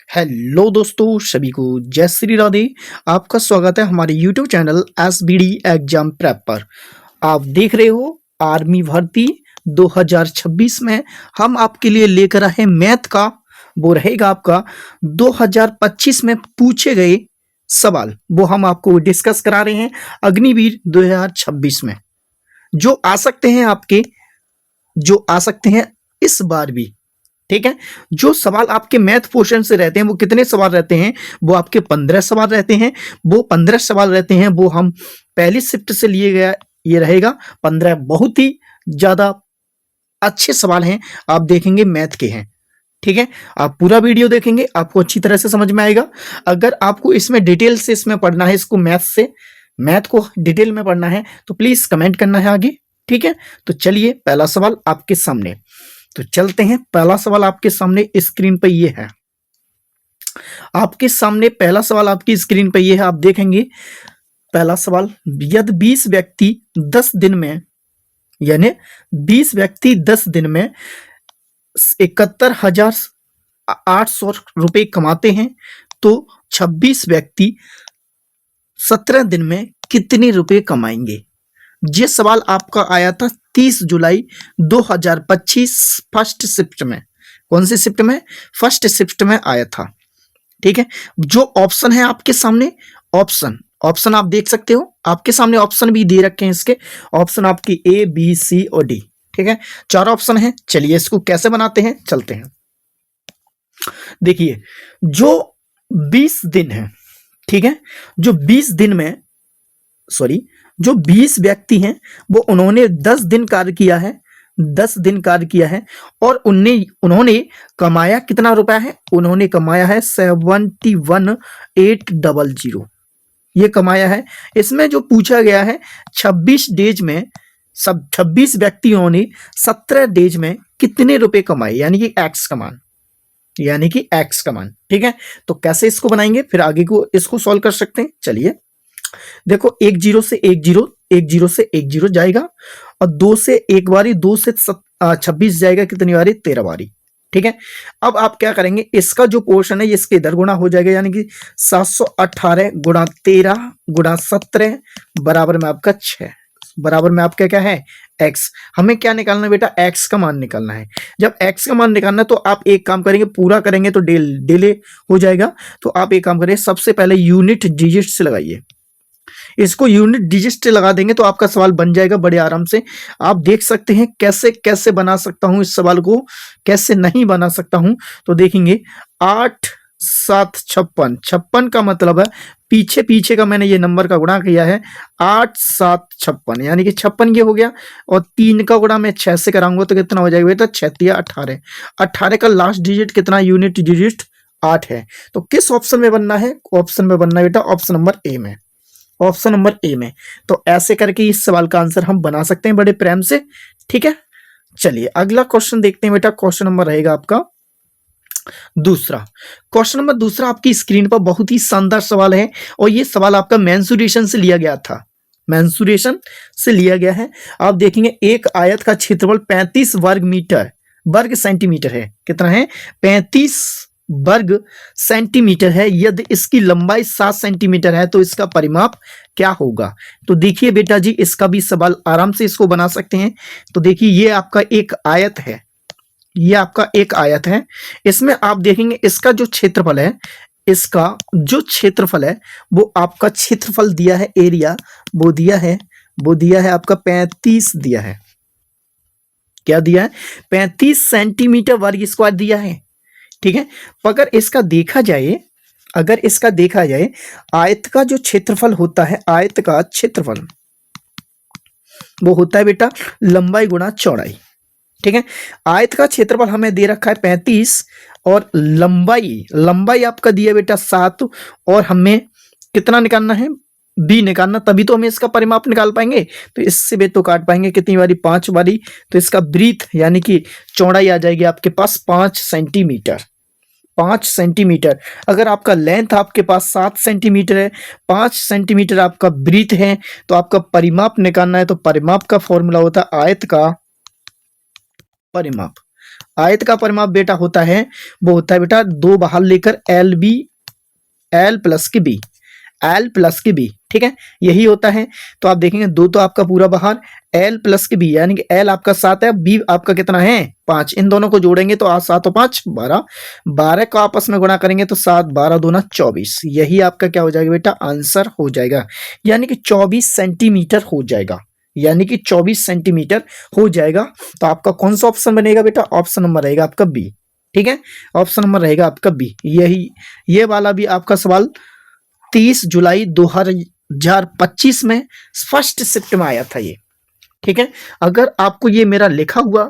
Hello दोस्तों, सभी को जय श्री राधे। आपका स्वागत है हमारे YouTube channel SBD exam prep पर। आप देख रहे हो आर्मी भर्ती 2026 में हम आपके लिए लेकर आए मैथ का, वो रहेगा आपका 2025 में पूछे गए सवाल, वो हम आपको डिस्कस करा रहे हैं अग्निवीर 2026 में, जो आ सकते हैं आपके, जो आ सकते हैं इस बार भी। ठीक है, जो सवाल आपके मैथ पोर्शन से रहते हैं वो कितने सवाल रहते हैं? वो आपके 15 सवाल रहते हैं। वो 15 सवाल रहते हैं, वो हम पहली शिफ्ट से लिए गया ये रहेगा 15। बहुत ही ज्यादा अच्छे सवाल हैं, आप देखेंगे मैथ के हैं। ठीक है, आप पूरा वीडियो देखेंगे, आपको अच्छी तरह से समझ में आएगा। अगर आपको इसमें डिटेल से इसमें पढ़ना है, इसको मैथ को डिटेल में पढ़ना है, तो प्लीज कमेंट करना है आगे। ठीक है, तो चलिए पहला सवाल आपके सामने, तो चलते हैं। पहला सवाल आपके सामने स्क्रीन पर ये है, आपके सामने पहला सवाल आपकी स्क्रीन पर ये है, आप देखेंगे। पहला सवाल, यदि 20 व्यक्ति 10 दिन में, यानी 20 व्यक्ति 10 दिन में 71,800 रुपए कमाते हैं, तो 26 व्यक्ति 17 दिन में कितने रुपए कमाएंगे? ये सवाल आपका आया था 30 जुलाई 2025 फर्स्ट शिफ्ट में। कौन सी शिफ्ट में? फर्स्ट शिफ्ट में आया था। ठीक है, जो ऑप्शन है आपके सामने, ऑप्शन आप देख सकते हो, आपके सामने ऑप्शन भी दे रखे हैं। इसके ऑप्शन आपकी ए बी सी और डी। ठीक है, 4 ऑप्शन है। चलिए इसको कैसे बनाते हैं, चलते हैं। देखिए, जो 20 दिन है, ठीक है, जो 20 दिन में, सॉरी, जो 20 व्यक्ति हैं वो उन्होंने 10 दिन कार्य किया है, 10 दिन कार्य किया है, और उन्होंने कमाया कितना रुपया है? उन्होंने कमाया है 71,800 ये कमाया है। इसमें जो पूछा गया है 26 डेज में, सब 26 व्यक्तियों ने 17 डेज में कितने रुपए कमाए, यानी कि एक्स का मान। ठीक है, तो कैसे इसको बनाएंगे, फिर आगे को इसको सॉल्व कर सकते हैं। चलिए देखो, 1 0 से 1 0, 1 0 से 1 0 जाएगा, और 2 से एक बारी, 2 से 26 जाएगा, कितनी बारी? 13 बारी। ठीक है, अब आप क्या करेंगे, इसका जो पोर्शन है ये इसके इधर गुणा हो जाएगा, यानी कि 718 गुणा 13 गुणा 17 बराबर में आपका 6, बराबर में आपका क्या है? एक्स। हमें क्या निकालना है बेटा? एक्स का मान निकालना है। जब एक्स का मान निकालना है तो आप एक काम करेंगे, पूरा करेंगे तो डिले हो जाएगा, तो आप एक काम करेंगे, सबसे पहले यूनिट डिजिट से लगाइए। इसको यूनिट डिजिट से लगा देंगे तो आपका सवाल बन जाएगा बड़े आराम से। आप देख सकते हैं कैसे कैसे बना सकता हूं इस सवाल को, कैसे नहीं बना सकता हूं, तो देखेंगे। 8 7 56, 56 का मतलब है पीछे पीछे का मैंने ये नंबर का गुणा किया है, 8 7 56, यानी कि 56 ये हो गया, और 3 का गुणा मैं 6 से कराऊंगा तो कितना हो जाएगा बेटा? 6 या 18, 18 का लास्ट डिजिट कितना? यूनिट डिजिट 8 है। तो किस ऑप्शन में बनना है? ऑप्शन में बनना है बेटा ऑप्शन नंबर ए में, ऑप्शन नंबर ए में। तो ऐसे करके इस सवाल का आंसर हम बना सकते हैं बड़े प्रेम से। ठीक है, चलिए अगला क्वेश्चन देखते हैं बेटा। क्वेश्चन नंबर रहेगा आपका दूसरा। क्वेश्चन नंबर दूसरा आपकी स्क्रीन पर बहुत ही शानदार सवाल है, और ये सवाल आपका मेंसुरेशन से लिया गया था, मेंसुरेशन से लिया गया है। आप देखेंगे एक आयत का क्षेत्रफल 35 वर्ग सेंटीमीटर है। कितना है? 35 वर्ग सेंटीमीटर है। यदि इसकी लंबाई 7 सेंटीमीटर है तो इसका परिमाप क्या होगा? तो देखिए बेटा जी, इसका भी सवाल आराम से इसको बना सकते हैं। तो देखिए, ये आपका एक आयत है, ये आपका एक आयत है। इसमें आप देखेंगे इसका जो क्षेत्रफल है, इसका जो क्षेत्रफल है वो आपका क्षेत्रफल दिया है, एरिया वो दिया है, आपका 35 दिया है। क्या दिया है? 35 सेंटीमीटर वर्ग स्क्वायर दिया है। ठीक है, अगर इसका देखा जाए, आयत का जो क्षेत्रफल होता है, आयत का क्षेत्रफल वो होता है बेटा लंबाई गुणा चौड़ाई। ठीक है, आयत का क्षेत्रफल हमें दे रखा है 35, और लंबाई आपका दिया बेटा 7, और हमें कितना निकालना है? बी निकालना, तभी तो हमें इसका परिमाप निकाल पाएंगे। तो इससे बे तो काट पाएंगे, कितनी बारी? 5 बारी। तो इसका ब्रीथ यानी कि चौड़ाई आ जाएगी आपके पास 5 सेंटीमीटर, 5 सेंटीमीटर। अगर आपका लेंथ आपके पास 7 सेंटीमीटर है, 5 सेंटीमीटर आपका ब्रीथ है, तो आपका परिमाप निकालना है। तो परिमाप का फॉर्मूला होता है आयत का परिमाप। आयत का परिमाप बेटा होता है, वो होता है बेटा दो बाहर लेकर एल बी, एल प्लस के बी, एल प्लस के बी, ठीक है, यही होता है। तो आप देखेंगे दो तो आपका पूरा बाहर, एल प्लस के बी, यानी कि एल आपका 7 है, बी आपका कितना है 5, इन दोनों को जोड़ेंगे तो 7 और 5 12, 12 को आपस में गुणा करेंगे तो 7 12 दूना 24, यही आपका क्या हो जाएगा बेटा आंसर हो जाएगा, यानी कि 24 सेंटीमीटर हो जाएगा, यानी कि 24 सेंटीमीटर हो जाएगा। तो आपका कौन सा ऑप्शन बनेगा बेटा, ऑप्शन नंबर रहेगा आपका बी, ठीक है, ऑप्शन नंबर रहेगा आपका बी। यही ये वाला भी आपका सवाल 30 जुलाई 2025 में फर्स्ट शिफ्ट में आया था ये, ठीक है। अगर आपको ये मेरा लिखा हुआ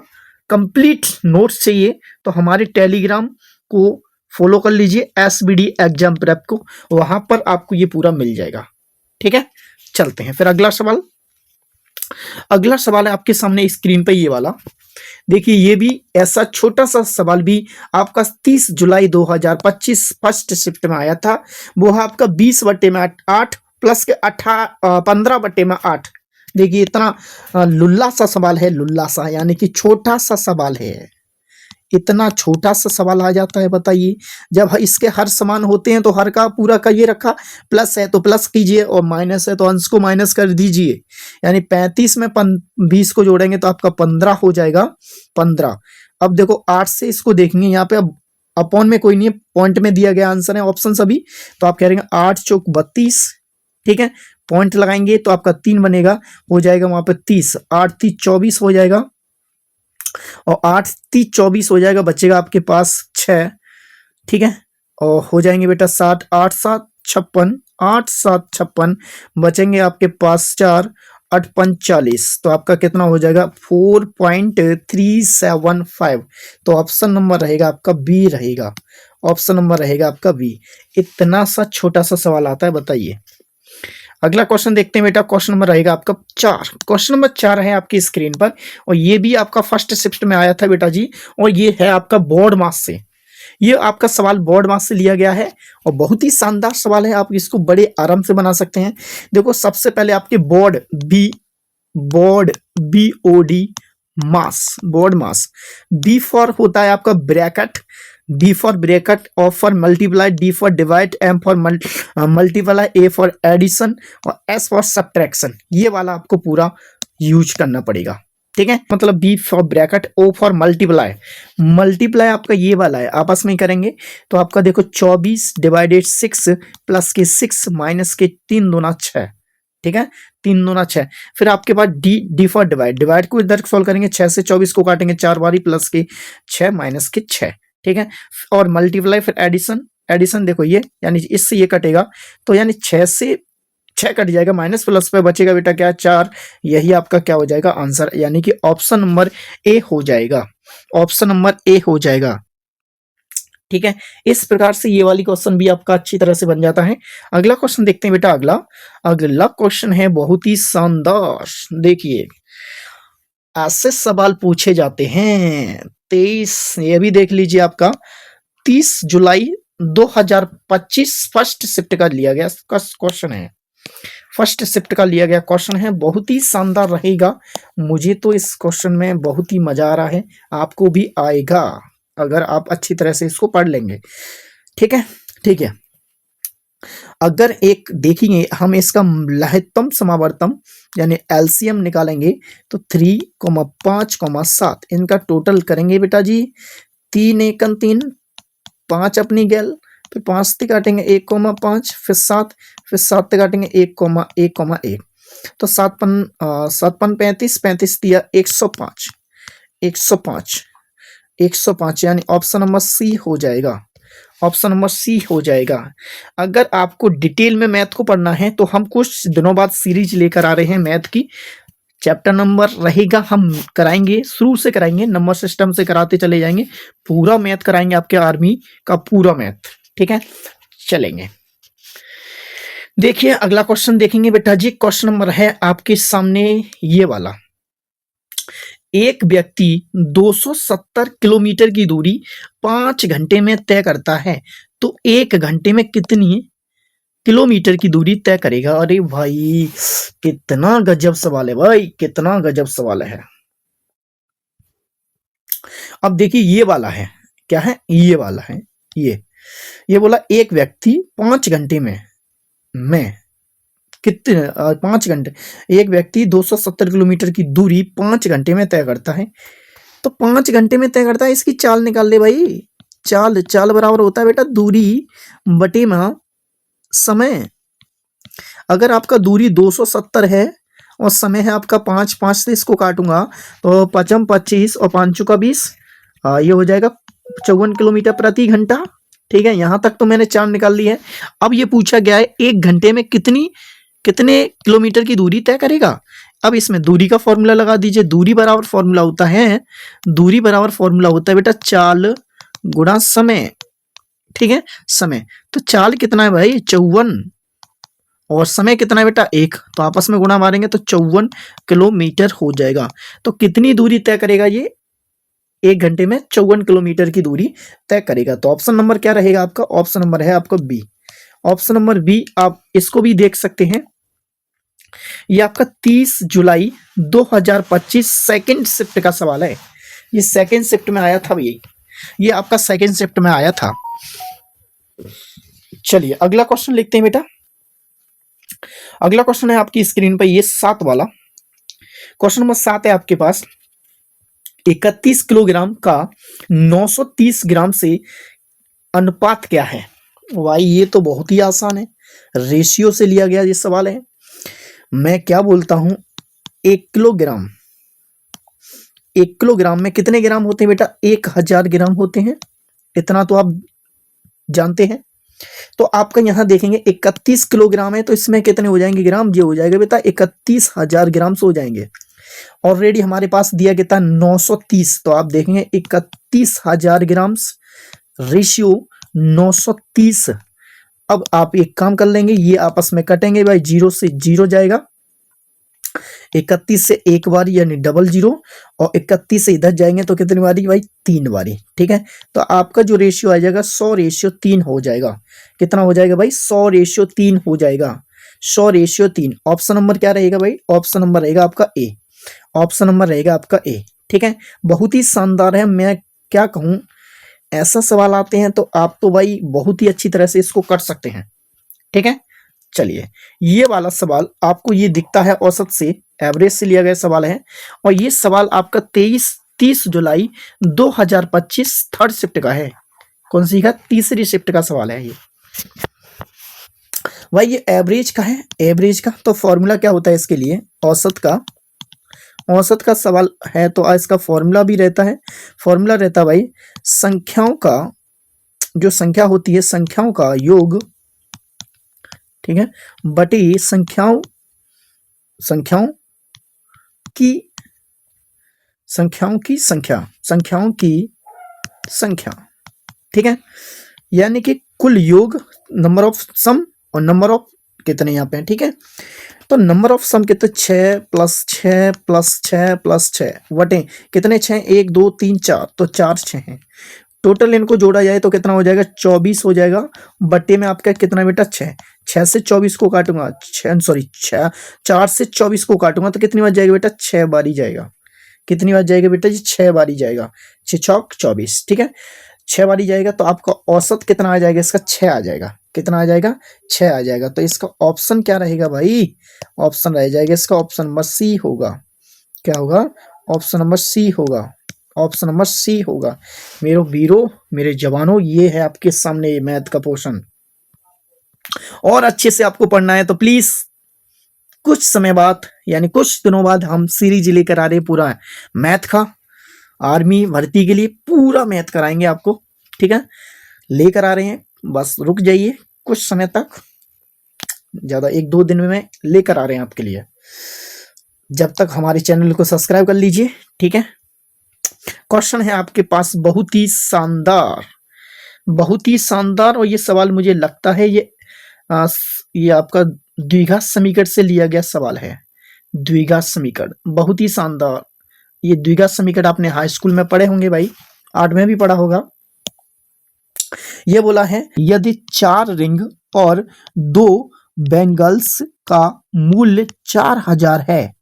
कंप्लीट नोट्स चाहिए तो हमारे टेलीग्राम को फॉलो कर लीजिए, SBD एग्जाम प्रेप को, वहां पर आपको ये पूरा मिल जाएगा, ठीक है। चलते हैं फिर अगला सवाल। अगला सवाल है आपके सामने स्क्रीन पे ये वाला, देखिए ये भी ऐसा छोटा सा सवाल भी आपका 30 जुलाई 2025 फर्स्ट शिफ्ट में आया था, वो है आपका 20/8 प्लस के 15/8। देखिए इतना लुल्ला सा सवाल है, लुल्ला सा यानी कि छोटा सा सवाल है, इतना छोटा सा सवाल आ जाता है, बताइए। जब इसके हर समान होते हैं तो हर का पूरा का ये रखा, प्लस है तो प्लस कीजिए और माइनस है तो अंश को माइनस कर दीजिए, यानी 35 में 20 को जोड़ेंगे तो आपका 15 हो जाएगा, 15। अब देखो 8 से इसको देखेंगे, यहाँ पे अब अपॉन में कोई नहीं है, पॉइंट में दिया गया आंसर है ऑप्शन सभी, तो आप कह रहे हैं 8 चौक 32, ठीक है, पॉइंट लगाएंगे तो आपका 3 बनेगा, हो जाएगा वहां पे 30, 8 3 24 हो जाएगा, और 8 3 24 हो जाएगा, बचेगा आपके पास 6, ठीक है, और हो जाएंगे बेटा 60, 8 7 56, 8 7 56, बचेंगे आपके पास 4 8 5 40, तो आपका कितना हो जाएगा 4.375। तो ऑप्शन नंबर रहेगा आपका बी रहेगा, ऑप्शन नंबर रहेगा आपका बी। इतना सा छोटा सा सवाल आता है, बताइए। अगला क्वेश्चन देखते हैं बेटा, क्वेश्चन नंबर रहेगा आपका 4, क्वेश्चन नंबर 4 है आपकी स्क्रीन पर, और ये भी आपका फर्स्ट शिफ्ट में आया था बेटा जी, और ये है आपका बोर्ड मास से, ये आपका सवाल बोर्ड मास से लिया गया है, और बहुत ही शानदार सवाल है, आप इसको बड़े आराम से बना सकते हैं। देखो सबसे पहले आपके बोर्ड BOD मास, बोर्ड मास, बी फॉर होता है आपका bracket, D for bracket, O for multiply, D for divide, M for multiply, A for addition, और S फॉर सब्ट्रैक्शन। ये वाला आपको पूरा यूज करना पड़ेगा, ठीक है, मतलब B for bracket, O for multiply, multiply आपका ये वाला है, आपस में करेंगे तो आपका देखो 24 डिवाइडेड 6 प्लस के 6 माइनस के 3 दूना 6, ठीक है, 3 दूना 6। फिर आपके पास D फॉर डिवाइड, डिवाइड को इधर सॉल्व करेंगे, 6 से 24 को काटेंगे 4 बारी, प्लस के 6 माइनस के 6, ठीक है, और मल्टीप्लाई, फिर एडिशन, एडिशन देखो ये यानी इससे ये कटेगा, तो यानी 6 से 6 कट जाएगा, माइनस प्लस पे बचेगा बेटा क्या 4, यही आपका क्या हो जाएगा आंसर, यानी कि ऑप्शन नंबर ए हो जाएगा, ऑप्शन नंबर ए हो जाएगा, ठीक है। इस प्रकार से ये वाली क्वेश्चन भी आपका अच्छी तरह से बन जाता है। अगला क्वेश्चन देखते हैं बेटा, अगला क्वेश्चन है बहुत ही शानदार, देखिए ऐसे सवाल पूछे जाते हैं 23, ये भी देख लीजिए आपका 30 जुलाई 2025 फर्स्ट शिफ्ट का लिया गया क्वेश्चन है, फर्स्ट शिफ्ट का लिया गया क्वेश्चन है, बहुत ही शानदार रहेगा, मुझे तो इस क्वेश्चन में बहुत ही मजा आ रहा है, आपको भी आएगा अगर आप अच्छी तरह से इसको पढ़ लेंगे, ठीक है, ठीक है। अगर एक देखेंगे हम इसका लघुत्तम समावर्तम यानी एलसीएम निकालेंगे तो 3, 5, 7 इनका टोटल करेंगे बेटा जी, 3 एकन 3, 5 अपनी गैल, फिर 5 से काटेंगे 1,5, फिर 7, फिर 7 से काटेंगे 1,1,1, तो 7 पन 35, 35 दिया 105, 105 यानी ऑप्शन नंबर सी हो जाएगा, ऑप्शन नंबर सी हो जाएगा। अगर आपको डिटेल में मैथ को पढ़ना है तो हम कुछ दिनों बाद सीरीज लेकर आ रहे हैं मैथ की, चैप्टर नंबर रहेगा, हम कराएंगे, शुरू से कराएंगे, नंबर सिस्टम से कराते चले जाएंगे, पूरा मैथ कराएंगे, आपके आर्मी का पूरा मैथ, ठीक है, चलेंगे। देखिए अगला क्वेश्चन देखेंगे बेटा जी, क्वेश्चन नंबर है आपके सामने ये वाला, एक व्यक्ति 270 किलोमीटर की दूरी 5 घंटे में तय करता है, तो 1 घंटे में कितनी किलोमीटर की दूरी तय करेगा। अरे भाई कितना गजब सवाल है भाई, कितना गजब सवाल है। अब देखिए ये वाला है, क्या है, ये वाला है, ये बोला एक व्यक्ति 5 घंटे में कितने 5 घंटे, एक व्यक्ति 270 किलोमीटर की दूरी 5 घंटे में तय करता है। तो 5 घंटे में तय करता है, इसकी चाल निकाल ले भाई। चाल बराबर होता है बेटा दूरी बटे में समय। अगर आपका दूरी 270 है और समय है आपका 5, 5 से इसको काटूंगा तो 5 25 और 5 का 20, ये हो जाएगा 54 किलोमीटर प्रति घंटा। ठीक है, यहां तक तो मैंने चाल निकाल ली है। अब ये पूछा गया है एक घंटे में कितने किलोमीटर की दूरी तय करेगा। अब इसमें दूरी का फॉर्मूला लगा दीजिए। दूरी बराबर फॉर्मूला होता है बेटा चाल गुणा समय। ठीक है, समय तो चाल कितना है भाई 54 और समय कितना है बेटा 1, तो आपस में गुणा मारेंगे तो 54 किलोमीटर हो जाएगा। तो कितनी दूरी तय करेगा ये, एक घंटे में 54 किलोमीटर की दूरी तय करेगा। तो ऑप्शन नंबर क्या रहेगा आपका, ऑप्शन नंबर है आपका बी। ऑप्शन नंबर बी, आप इसको भी देख सकते हैं। ये आपका 30 जुलाई 2025 सेकंड शिफ्ट का सवाल है। ये सेकंड शिफ्ट में आया था भैया, ये आपका सेकंड शिफ्ट में आया था। चलिए अगला क्वेश्चन लिखते हैं बेटा। अगला क्वेश्चन है आपकी स्क्रीन पर ये 7 वाला क्वेश्चन नंबर 7 है आपके पास। 31 किलोग्राम का 930 ग्राम से अनुपात क्या है। भाई ये तो बहुत ही आसान है, रेशियो से लिया गया ये सवाल है। मैं क्या बोलता हूं, 1 किलोग्राम में कितने ग्राम होते हैं बेटा, 1000 ग्राम होते हैं, इतना तो आप जानते हैं। तो आपका यहां देखेंगे 31 किलोग्राम है तो इसमें कितने हो जाएंगे ग्राम, ये हो जाएगा बेटा 31,000 ग्राम से हो जाएंगे। ऑलरेडी हमारे पास दिया गया था 930, तो आप देखेंगे 31,000 ग्राम रेशियो 930। अब आप एक काम कर लेंगे, ये आपस में कटेंगे भाई, 0 से 0 जाएगा, 31 से एक बारी यानी डबल 0, और 31 से इधर जाएंगे तो कितनी बारी भाई, 3 बारी। ठीक है, तो आपका जो रेशियो आ जाएगा 100:3 हो जाएगा। कितना हो जाएगा भाई, 100:3 हो जाएगा, 100:3। ऑप्शन नंबर क्या रहेगा भाई, ऑप्शन नंबर रहेगा आपका ए, ऑप्शन नंबर रहेगा आपका ए। ठीक है, बहुत ही शानदार है, मैं क्या कहूं, ऐसा सवाल आते हैं तो आप तो भाई बहुत ही अच्छी तरह से इसको कर सकते हैं। ठीक है, चलिए ये वाला सवाल आपको ये दिखता है औसत से, एवरेज से लिया गया सवाल है, और ये सवाल आपका 30 जुलाई 2025 थर्ड शिफ्ट का है। कौन सी का, तीसरी शिफ्ट का सवाल है ये भाई। ये एवरेज का है, एवरेज का तो फॉर्मूला क्या होता है इसके लिए, औसत का सवाल है तो इसका फॉर्मूला भी रहता है, फॉर्मूला रहता है भाई संख्याओं का, जो संख्या होती है संख्याओं का योग, ठीक है, बटे संख्याओं की संख्या। ठीक है, यानी कि कुल योग, नंबर ऑफ सम और नंबर ऑफ कितने यहाँ पे हैं। ठीक है, तो नंबर ऑफ सम कितने, 6 + 6 + 6 + 6 वटे कितने 6, 1 2 3 4, तो 4 6 हैं। टोटल इनको जोड़ा जाए तो कितना हो जाएगा, 24 हो जाएगा, बटे में आपका कितना बेटा 6, 6 से 24 को काटूंगा, 4 से 24 को काटूंगा तो कितनी बार जाएगा बेटा, 6 बारी जाएगा। कितनी बार जाएगा बेटा जी, 6 बारी जाएगा, 6 चौक 24। ठीक है, 6 बारी जाएगा तो आपका औसत कितना आ जाएगा इसका, 6 आ जाएगा। कितना आ जाएगा, 6 आ जाएगा। तो इसका ऑप्शन क्या रहेगा भाई, ऑप्शन रह जाएगा इसका, ऑप्शन नंबर सी होगा। क्या होगा, ऑप्शन नंबर सी होगा, ऑप्शन नंबर सी होगा। मेरे वीरों, मेरे जवानों, ये है आपके सामने मैथ का पोर्शन। और अच्छे से आपको पढ़ना है तो प्लीज कुछ समय बाद यानी कुछ दिनों बाद हम सीरीज लेकर आ रहे हैं पूरा मैथ का, आर्मी भर्ती के लिए पूरा मैथ कराएंगे आपको। ठीक है, लेकर आ रहे हैं, बस रुक जाइए कुछ समय तक, ज्यादा 1-2 दिन में लेकर आ रहे हैं आपके लिए। जब तक हमारे चैनल को सब्सक्राइब कर लीजिए। ठीक है, क्वेश्चन है आपके पास बहुत ही शानदार, बहुत ही शानदार, और ये सवाल मुझे लगता है ये आपका द्विघात समीकरण से लिया गया सवाल है। द्विघात समीकरण बहुत ही शानदार, ये द्विघात समीकरण आपने हाई स्कूल में पढ़े होंगे भाई, 8 में भी पढ़ा होगा। ये बोला है यदि 4 रिंग और 2 बैंगल्स का मूल्य 4000 है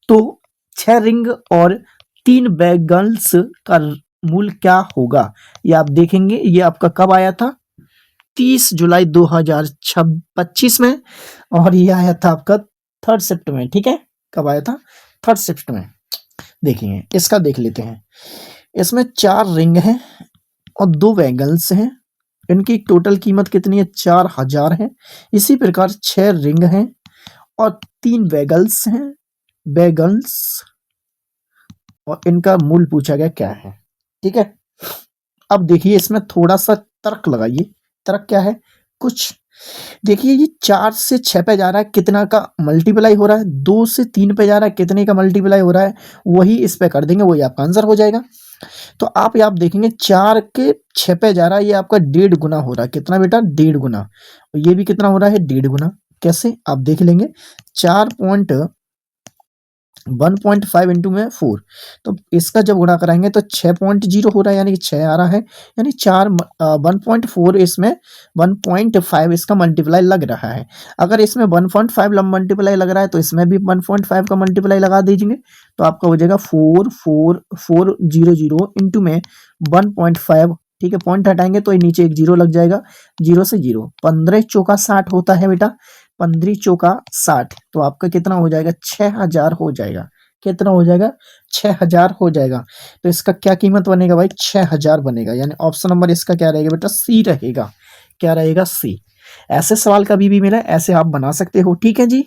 तो 6 रिंग और 3 बैंगल्स का मूल क्या होगा, ये आप देखेंगे। ये आपका कब आया था, 30 जुलाई 2025 में, और ये आया था आपका 3 शिफ्ट में। ठीक है, कब आया था, 3 शिफ्ट में। देखिए इसका देख लेते हैं। इसमें 4 रिंग हैं और 2 वैगल्स हैं। इनकी टोटल कीमत कितनी है, 4000 है। इसी प्रकार 6 रिंग हैं और 3 वैगल्स हैं, वैगल्स, और इनका मूल पूछा गया क्या है। ठीक है, अब देखिए इसमें थोड़ा सा तर्क लगाइए। तर्क क्या है, कुछ देखिए, ये 4 से 6 पे जा रहा है, कितना का मल्टीप्लाई हो रहा है, 2 से 3 पे जा रहा है, कितने का मल्टीप्लाई हो रहा है, वही इस पे कर देंगे, वही आपका आंसर हो जाएगा। तो आप देखेंगे 4 के 6 पे जा रहा है, ये आपका 1.5 गुना हो रहा है। कितना बेटा, 1.5 गुना। और ये भी कितना हो रहा है, 1.5 गुना। कैसे, आप देख लेंगे। 1.5 इंटू में 4, तो इसका जब गुणा कराएंगे तो 6.0 हो रहा है, यानी कि 6 आ रहा है। यानी 1.4 इसमें 1.5 इसका मल्टीप्लाई लग रहा है। अगर इसमें 1.5 मल्टीप्लाई लग रहा है तो इसमें भी 1.5 का मल्टीप्लाई लगा दीजिए, तो आपका हो जाएगा 44400 इंटू में 1.5। ठीक है, पॉइंट हटाएंगे तो ये नीचे एक जीरो लग जाएगा, 0 से 0, 15 चौका 60 होता है बेटा, 15 चौका 60, तो आपका कितना हो जाएगा, 6000 हो जाएगा। कितना हो जाएगा, 6000 हो जाएगा। तो इसका क्या कीमत बनेगा भाई, 6000 बनेगा। यानी ऑप्शन नंबर इसका क्या रहेगा बेटा, सी रहेगा। क्या रहेगा, सी। ऐसे सवाल कभी भी मिला ऐसे आप बना सकते हो। ठीक है जी,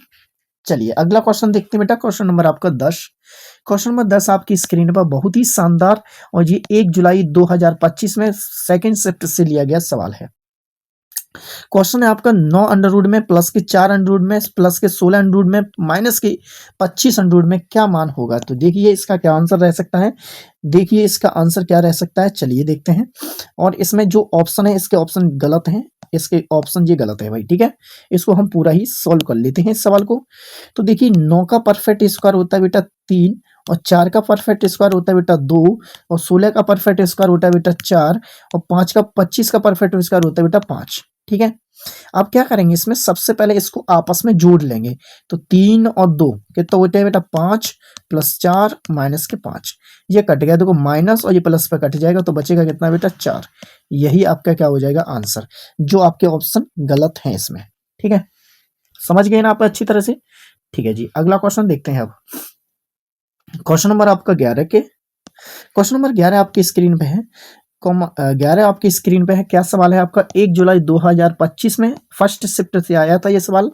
चलिए अगला क्वेश्चन देखते हैं बेटा। क्वेश्चन नंबर आपका 10। क्वेश्चन नंबर 10 आपकी स्क्रीन पर बहुत ही शानदार, और ये 1 जुलाई 2025 में सेकंड शिफ्ट से लिया गया सवाल है। क्वेश्चन है आपका 9 अंडर रूट में, प्लस के 4 अंडर रूट में, प्लस के 16 अंडर रूट में, माइनस के 25 अंडर रूट में क्या मान होगा। तो देखिए इसका क्या आंसर रह सकता है। देखिए इसका आंसर क्या रह सकता है, चलिए देखते हैं। और इसमें जो ऑप्शन है, इसके ऑप्शन गलत हैं, इसके ऑप्शन ये गलत है भाई। ठीक है, इसको हम पूरा ही सॉल्व कर लेते हैं इस सवाल को। तो देखिए 9 का परफेक्ट स्क्वायर होता है बेटा 3, और 4 का परफेक्ट स्क्वायर होता है बेटा 2, और 16 का परफेक्ट स्क्वायर होता है बेटा 4, और 25 का परफेक्ट स्क्वायर होता है बेटा 5। ठीक है, आप क्या करेंगे, इसमें सबसे पहले इसको आपस में जोड़ लेंगे। तो 3 और 2 कितना होता है बेटा, 5 प्लस 4 माइनस के 5, ये कट गया, देखो माइनस और ये प्लस पे कट जाएगा, तो बचेगा कितना बेटा, 4। यही आपका क्या हो जाएगा, आंसर, जो आपके ऑप्शन गलत हैं इसमें। ठीक है, समझ गए ना आप अच्छी तरह से। ठीक है जी, अगला क्वेश्चन देखते हैं अब। क्वेश्चन नंबर आपका 11 के, क्वेश्चन नंबर 11 आपकी स्क्रीन पे है। 11 आपकी स्क्रीन पे है। क्या सवाल है आपका, 1 जुलाई 2025 में फर्स्ट शिफ्ट से आया था ये सवाल।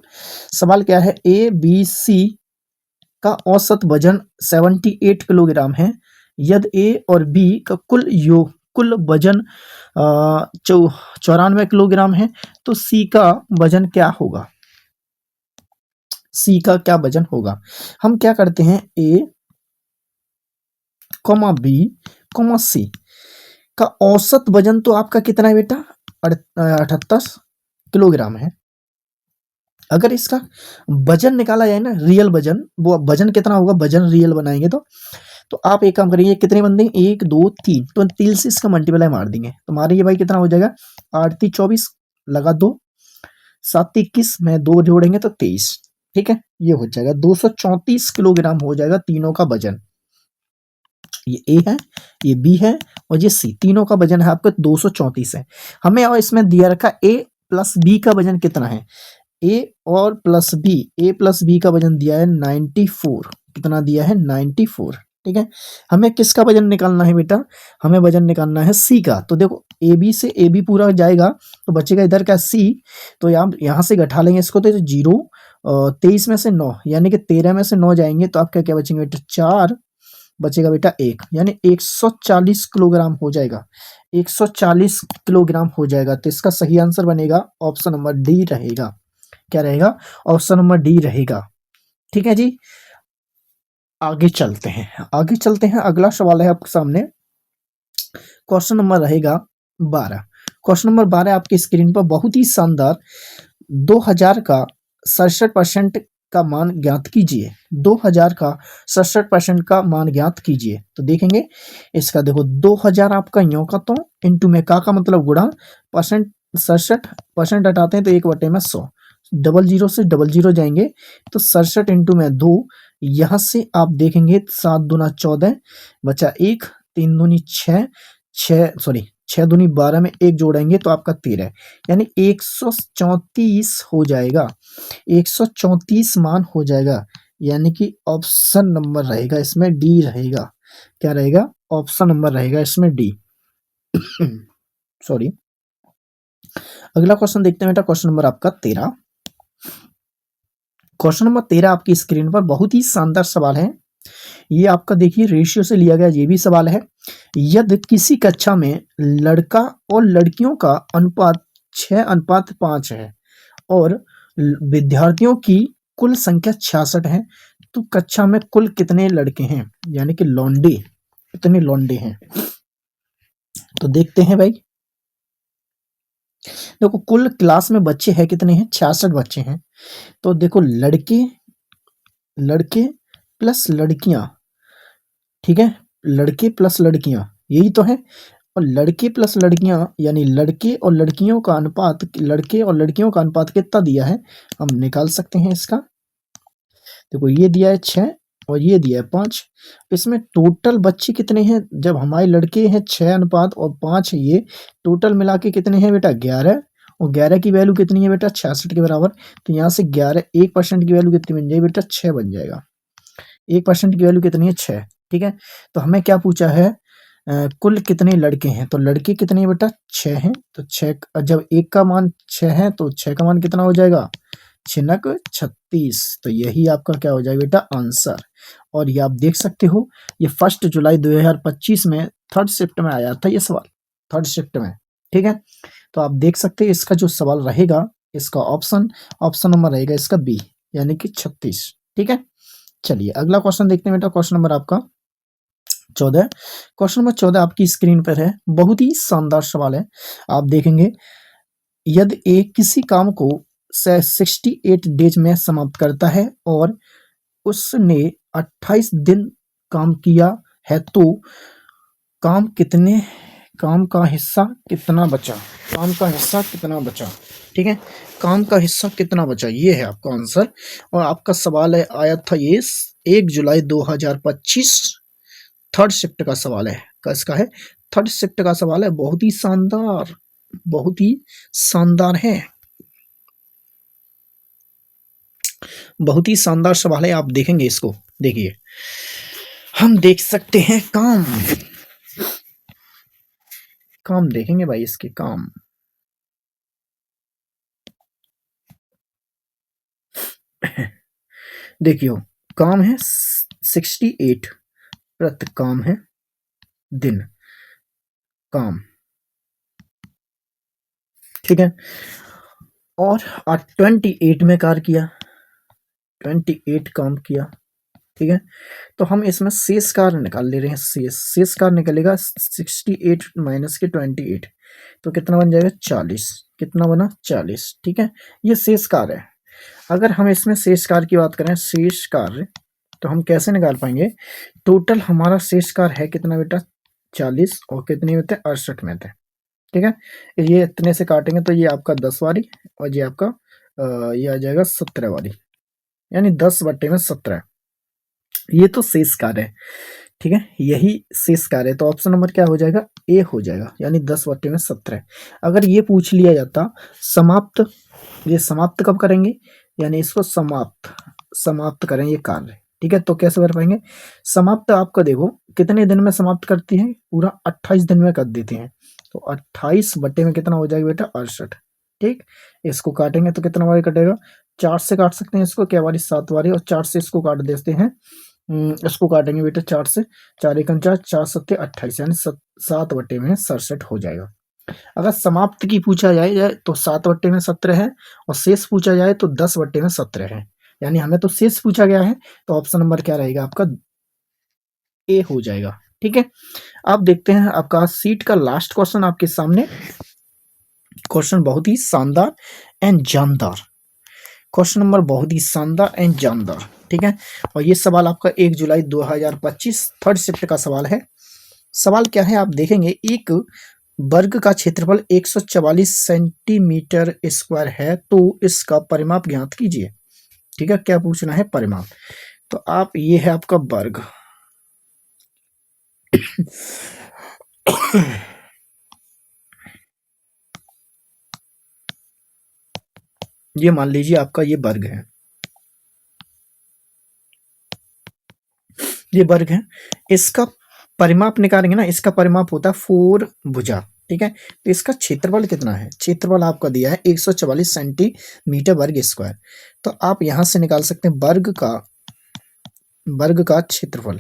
सवाल क्या है, ए बी सी का औसत वजन 78 किलोग्राम है। यदि ए और बी का कुल वजन 94 किलोग्राम है, तो सी का वजन क्या होगा। सी का क्या वजन होगा। हम क्या करते हैं, ए कॉमा बी कॉमा सी का औसत वजन तो आपका कितना है बेटा, 78 किलोग्राम है। अगर इसका वजन निकाला जाए ना, रियल वजन, वो वजन कितना होगा, वजन रियल बनाएंगे तो आप एक काम करिए, कितने बंदे, 1 2 3, तो 3 से इसका मल्टीप्लाई मार देंगे, तो मारिए भाई कितना हो जाएगा, 8 3 24 लगा 2, 7 21 में 2 जोड़ेंगे तो 23। ठीक है, ये हो जाएगा 234 किलोग्राम हो जाएगा तीनों का वजन। ये ए है, ये बी है, और ये सी, तीनों का वजन है आपका 234 है। हमें और इसमें दिया रखा ए प्लस बी का वजन कितना है, ए और प्लस बी, ए प्लस बी का वजन दिया है 94। कितना दिया है, 94। ठीक है, हमें किसका वजन निकालना है बेटा, हमें वजन निकालना है सी का। तो देखो ए बी से ए बी पूरा जाएगा, तो बचेगा इधर का सी, तो यहाँ से घटा लेंगे इसको, तो 0, 23 में से 9, यानी कि 13 में से 9 जाएंगे, तो आपका क्या बचेंगे बेटा, 4, बचेगा बेटा 1, यानी 140 किलोग्राम हो जाएगा, 140 किलोग्राम हो जाएगा। तो इसका सही आंसर बनेगा ऑप्शन नंबर डी रहेगा। क्या रहेगा, ऑप्शन नंबर डी रहेगा। ठीक है जी, आगे चलते हैं। अगला सवाल है आपके सामने, क्वेश्चन नंबर रहेगा 12। क्वेश्चन नंबर 12 आपकी स्क्रीन पर बहुत ही शानदार, 2000 का 67% का मान ज्ञात कीजिए। 2000 का 67% का मान ज्ञात कीजिए। तो देखेंगे इसका, देखो 2000 आपका यूं का, तो इंटू में का मतलब गुणा, परसेंट 67% हटाते हैं तो 1/100, 00 से 00 जाएंगे, तो 67 इंटू में 2, यहाँ से आप देखेंगे 7 दूना 14, बचा 1, तीन दूनी 6, 6 दूनी 12 में 1 जोड़ेंगे तो आपका 13, यानी 134 हो जाएगा, 134 मान हो जाएगा, यानी कि ऑप्शन नंबर रहेगा इसमें डी रहेगा। क्या रहेगा? ऑप्शन नंबर रहेगा इसमें डी। सॉरी। अगला क्वेश्चन देखते हैं बेटा, क्वेश्चन नंबर आपका 13। क्वेश्चन नंबर 13 आपकी स्क्रीन पर बहुत ही शानदार सवाल है। ये आपका देखिए रेशियो से लिया गया ये भी सवाल है। यदि किसी कक्षा में लड़का और लड़कियों का अनुपात 6:5 है और विद्यार्थियों की कुल संख्या 66 है, तो कक्षा में कुल कितने लड़के हैं, यानी कि लौंडे कितने लौंडे हैं? तो देखते हैं भाई। देखो कुल क्लास में बच्चे हैं कितने हैं? 66 बच्चे हैं। तो देखो लड़के प्लस लड़कियां, ठीक है, लड़के प्लस लड़कियां यही तो है। और लड़के प्लस लड़कियां यानी लड़के और लड़कियों का अनुपात कितना दिया है हम निकाल सकते हैं इसका। देखो ये दिया है 6 और ये दिया है 5। इसमें टोटल बच्चे कितने हैं? जब हमारे लड़के हैं 6:5 है, ये टोटल मिला के कितने हैं बेटा? 11। और 11 की वैल्यू कितनी है बेटा? 66 के बराबर। तो यहाँ से 11 1% की वैल्यू कितनी बन जाएगी बेटा? 6 बन जाएगा। 1% की वैल्यू कितनी है? 6। ठीक है, तो हमें क्या पूछा है? कुल कितने लड़के हैं? तो लड़के कितने हैं बेटा? 6 हैं। तो 6 जब 1 का मान 6 है तो 6 का मान कितना हो जाएगा? 36। तो यही आपका क्या हो जाएगा बेटा? आंसर। और ये आप देख सकते हो, ये 1 जुलाई 2025 में 3rd शिफ्ट में आया था ये सवाल, 3rd शिफ्ट में। ठीक है, तो आप देख सकते हैं इसका जो सवाल रहेगा, इसका ऑप्शन नंबर रहेगा इसका बी, यानी कि 36। ठीक है, चलिए अगला क्वेश्चन देखते हैं बेटा, क्वेश्चन नंबर आपका 14। क्वेश्चन नंबर 14 आपकी स्क्रीन पर है। बहुत ही शानदार सवाल है। आप देखेंगे, यदि एक किसी काम को 68 डेज में समाप्त करता है और उसने 28 दिन काम किया है, तो काम का हिस्सा कितना बचा? काम का हिस्सा कितना बचा? ठीक है, काम का हिस्सा कितना बचा, ये है आपका आंसर। और आपका सवाल है, आया था ये 1 जुलाई 2025 3rd शिफ्ट का सवाल है। किसका है? 3rd शिफ्ट का सवाल है। बहुत ही शानदार है, बहुत ही शानदार सवाल है। आप देखेंगे इसको, देखिए हम देख सकते हैं काम देखेंगे भाई, इसके काम देखियो, काम है 68 प्रति काम है दिन काम, ठीक है, और 28 में कार्य किया, 28 काम किया। ठीक है, तो हम इसमें शेष कार्य निकाल ले रहे हैं। शेष कार्य निकलेगा 68 माइनस के 28, तो कितना बन जाएगा? 40। कितना बना? 40। ठीक है, ये शेष कार्य है। अगर हम इसमें शेष कार्य की बात करें, शेष कार्य, तो हम कैसे निकाल पाएंगे? टोटल हमारा शेष कार्य है कितना बेटा? 40 और कितने में थे? 68 में थे। ठीक है, ये इतने से काटेंगे तो ये आपका 10 वाली और ये आपका ये आ जाएगा 17 वाली, यानी 10/17। ये तो शेष कार्य है। ठीक है, यही शेष कार्य है। तो ऑप्शन नंबर क्या हो जाएगा? ए हो जाएगा, यानी 10/17। अगर ये पूछ लिया जाता समाप्त, ये समाप्त कब करेंगे, यानी इसको समाप्त करें ये कार्य। ठीक है, तो कैसे कर पाएंगे? समाप्त आपका देखो कितने दिन में समाप्त करती है? पूरा 28 दिन में कर देते हैं। तो 28 बटे में कितना हो जाएगा बेटा? 68। ठीक, इसको काटेंगे तो कितना बारी कटेगा? 4 से काट सकते हैं इसको, क्या बारी? 7 बारी, और 4 से इसको काट देते हैं। इसको काटेंगे बेटा 4 से, 4 एकम 4, 4 सत्ते 28, यानी 7 बटे में 67 हो जाएगा। अगर समाप्त की पूछा जाए तो 7 बटे में 17 है, और शेष पूछा जाए तो 10 बटे में 17 है, यानी हमें तो शेष पूछा गया है। तो ऑप्शन नंबर क्या रहेगा आपका? ए हो जाएगा। ठीक है, आप देखते हैं आपका सीट का लास्ट क्वेश्चन आपके सामने। क्वेश्चन बहुत ही शानदार एंड जानदार, क्वेश्चन नंबर बहुत ही शानदार एंड जानदार। ठीक है, और ये सवाल आपका 1 जुलाई 2025 3rd शिफ्ट का सवाल है। सवाल क्या है आप देखेंगे, एक वर्ग का क्षेत्रफल 144 सेंटीमीटर स्क्वायर है, तो इसका परिमाप ज्ञात कीजिए। ठीक है, क्या पूछना है? परिमाप। तो आप, ये है आपका वर्ग, ये मान लीजिए आपका ये वर्ग है, ये वर्ग है। इसका परिमाप निकालेंगे ना, इसका परिमाप होता है 4 भुजा, ठीक है। तो इसका क्षेत्रफल कितना है, क्षेत्रफल आपका दिया है 144 सेंटीमीटर वर्ग स्क्वायर। तो आप यहां से निकाल सकते हैं वर्ग का क्षेत्रफल,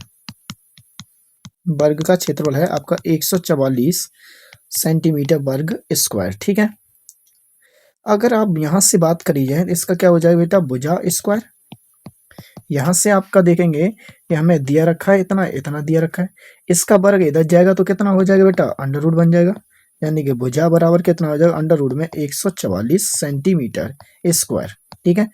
वर्ग का क्षेत्रफल है आपका 144 सेंटीमीटर वर्ग स्क्वायर, ठीक है। अगर आप यहां से बात करी जाए तो इसका क्या हो जाएगा बेटा, भुजा स्क्वायर। यहां से आपका देखेंगे कि हमें दिया रखा है इतना, इतना दिया रखा है, इसका वर्ग इधर जाएगा तो कितना हो जाएगा बेटा, अंडर रूट बन जाएगा। यानी कि भुजा बराबर कितना हो जाएगा, अंडर रूट में 144 सेंटीमीटर स्क्वायर, ठीक है।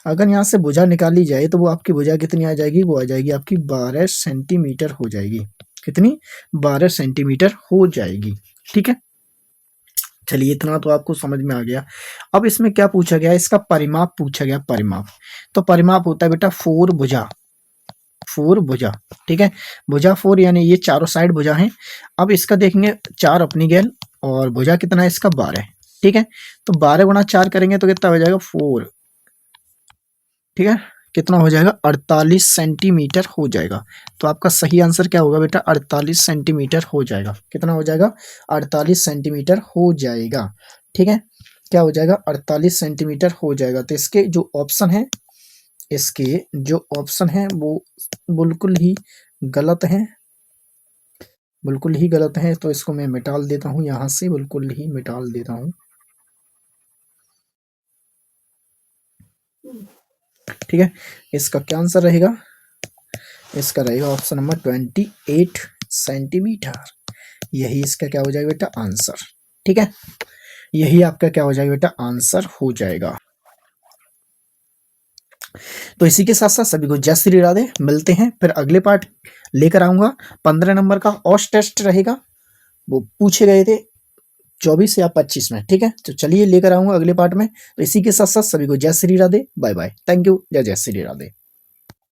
अगर यहाँ से भुजा निकाली जाए तो वो आपकी भुजा कितनी आ जाएगी, वो आ जाएगी आपकी 12 सेंटीमीटर हो जाएगी। कितनी, 12 सेंटीमीटर हो जाएगी, ठीक है। चलिए इतना तो आपको समझ में आ गया। अब इसमें क्या पूछा गया, इसका परिमाप पूछा गया, परिमाप। तो परिमाप होता है बेटा 4 भुजा, 4 भुजा, ठीक है। भुजा 4 यानी ये चारों साइड भुजा है। अब इसका देखेंगे 4 अपनी गैल और भुजा कितना है इसका 12, ठीक है। तो 12 गुणा 4 करेंगे तो कितना हो जाएगा 4, ठीक है। कितना हो जाएगा 48 सेंटीमीटर हो जाएगा। तो आपका सही आंसर क्या होगा बेटा, 48 सेंटीमीटर हो जाएगा। कितना हो जाएगा, 48 सेंटीमीटर हो जाएगा, ठीक है। क्या हो जाएगा, 48 सेंटीमीटर हो जाएगा। तो इसके जो ऑप्शन है, इसके जो ऑप्शन है वो बिल्कुल ही गलत है, बिल्कुल ही गलत है। तो इसको मैं मिटाल देता हूँ यहाँ से, बिल्कुल ही मिटाल देता हूँ, ठीक है। इसका क्या आंसर रहेगा, इसका रहेगा ऑप्शन नंबर 28 सेंटीमीटर। यही इसका क्या हो जाएगा बेटा, आंसर, ठीक है। यही आपका क्या हो जाएगा बेटा, आंसर हो जाएगा। तो इसी के साथ साथ सभी को जय श्री राधे। मिलते हैं फिर अगले पार्ट लेकर आऊंगा। 15 नंबर का औश टेस्ट रहेगा, वो पूछे गए थे 24 या 25 में, ठीक है। तो चलिए लेकर आऊंगा अगले पार्ट में। तो इसी के साथ साथ सभी को जय Shri Radhe, bye bye, thank you, जय जय श्री राधे।